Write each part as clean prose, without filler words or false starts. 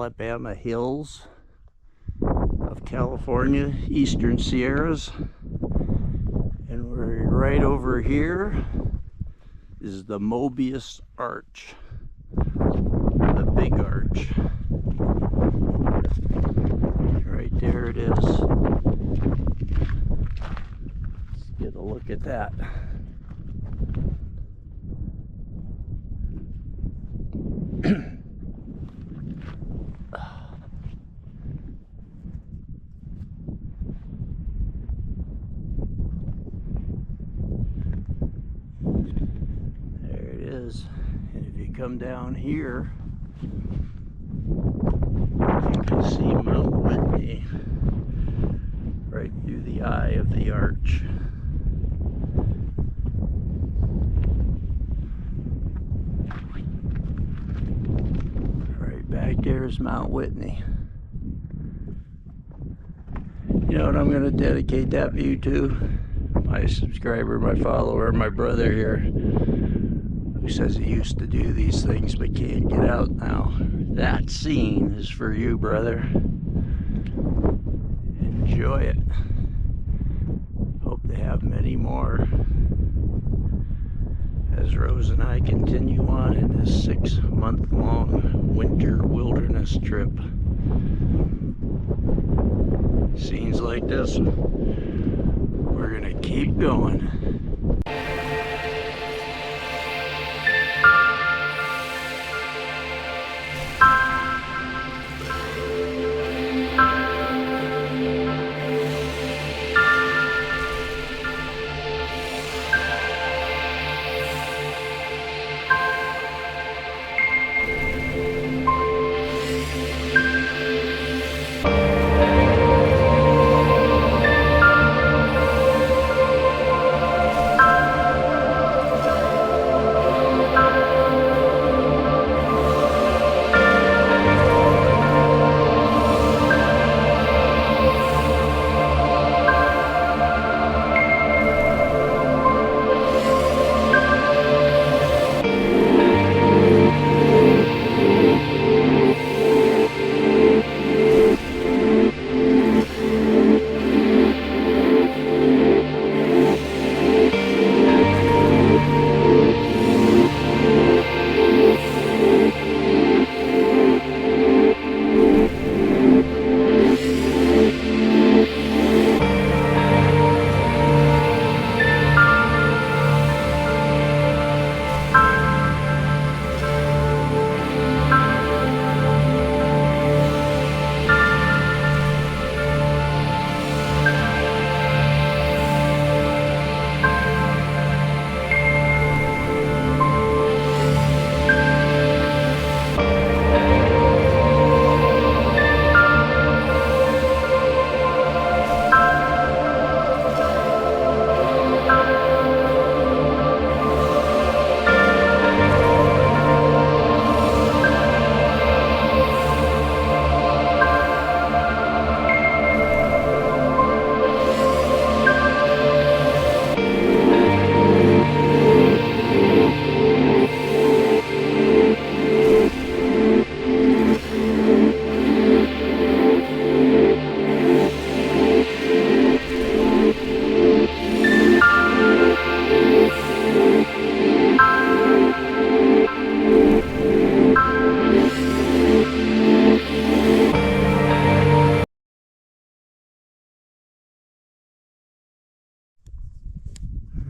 Alabama hills of California, Eastern Sierras. And we're right over here is the Mobius Arch, the big arch. Right there it is. Let's get a look at that. And if you come down here, you can see Mount Whitney right through the eye of the arch. Right back there is Mount Whitney. You know what I'm going to dedicate that view to? My subscriber, my follower, my brother here, who says he used to do these things but can't get out now. That scene is for you, brother. Enjoy it. Hope to have many more as Rose and I continue on in this 6-month-long winter wilderness trip. Scenes like this, we're gonna keep going.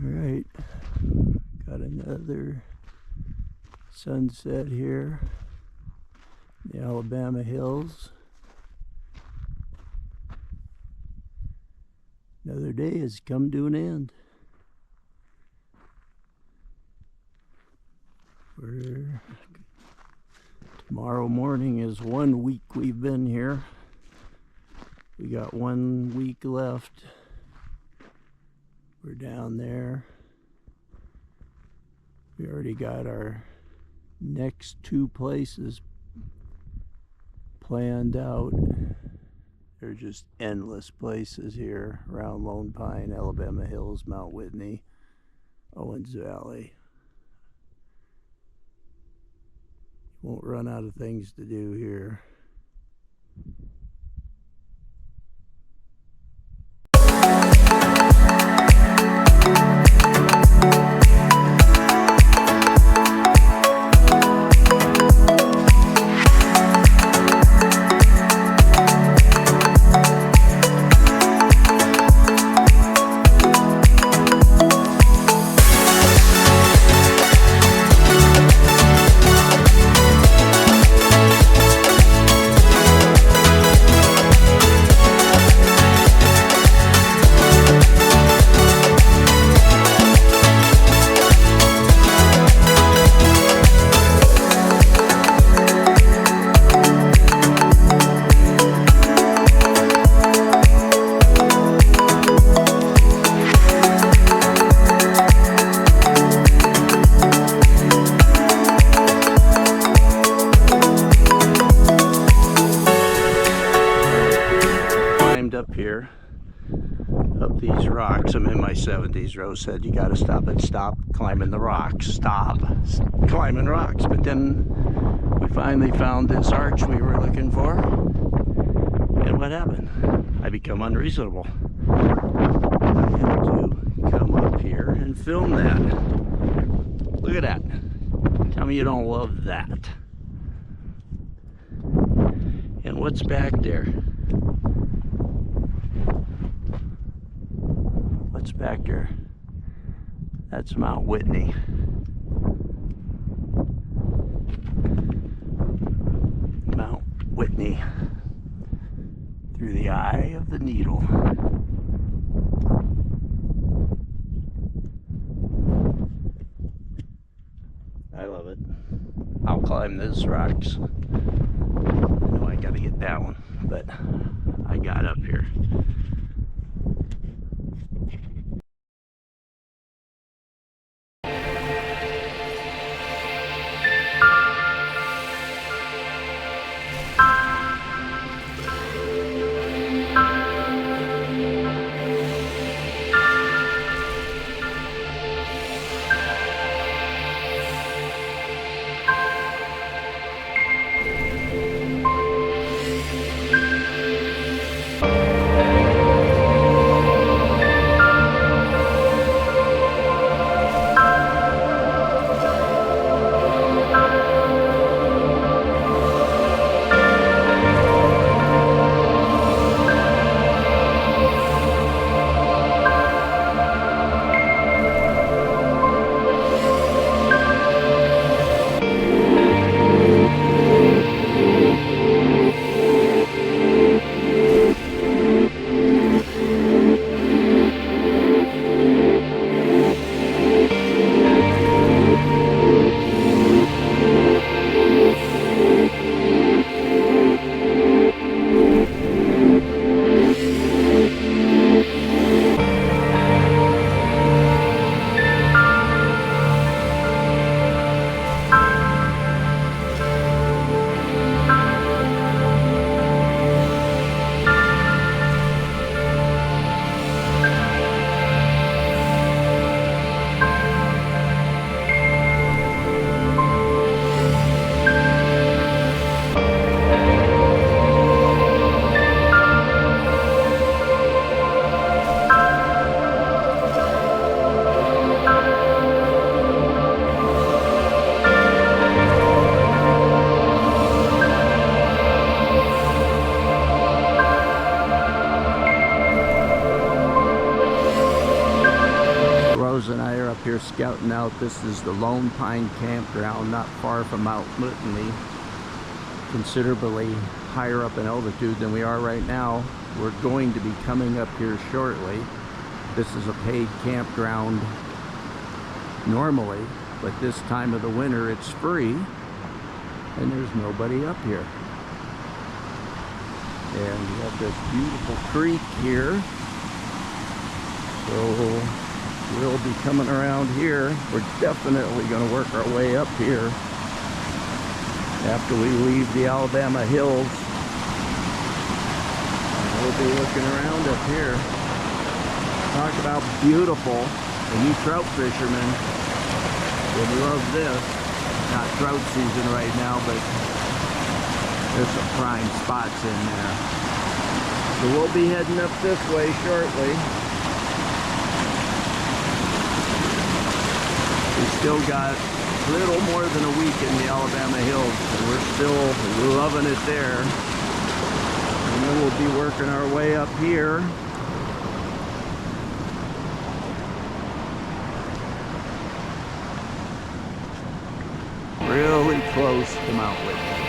Alright, got another sunset here in the Alabama hills. Another day has come to an end. Tomorrow morning is 1 week we've been here. We got 1 week left. We're down there. We already got our next 2 places planned out. They're just endless places here around Lone Pine, Alabama Hills, Mount Whitney, Owens Valley. Won't run out of things to do here. Up here, up these rocks. I'm in my 70s. Rose said you got to stop climbing the rocks. Stop climbing rocks. But then we finally found this arch we were looking for. And what happened? I become unreasonable. I had to come up here and film that. Look at that. Tell me you don't love that. And what's back there? What's back there? That's Mount Whitney. Mount Whitney. Through the eye of the needle. I love it. I'll climb those rocks. I know I gotta get down, but I got up here. Here scouting out. This is the Lone Pine Campground, not far from Mount Whitney, considerably higher up in altitude than we are right now. We're going to be coming up here shortly. This is a paid campground normally, but this time of the winter it's free and there's nobody up here. And we have this beautiful creek here, so we'll be coming around here. We're definitely going to work our way up here after we leave the Alabama hills. And we'll be looking around up here. Talk about beautiful. And you trout fishermen would love this. Not trout season right now, but There's some prime spots in there. So we'll be heading up this way shortly. We still got a little more than a week in the Alabama hills, and we're still loving it there. And then we'll be working our way up here. Really close to Mount Whitney.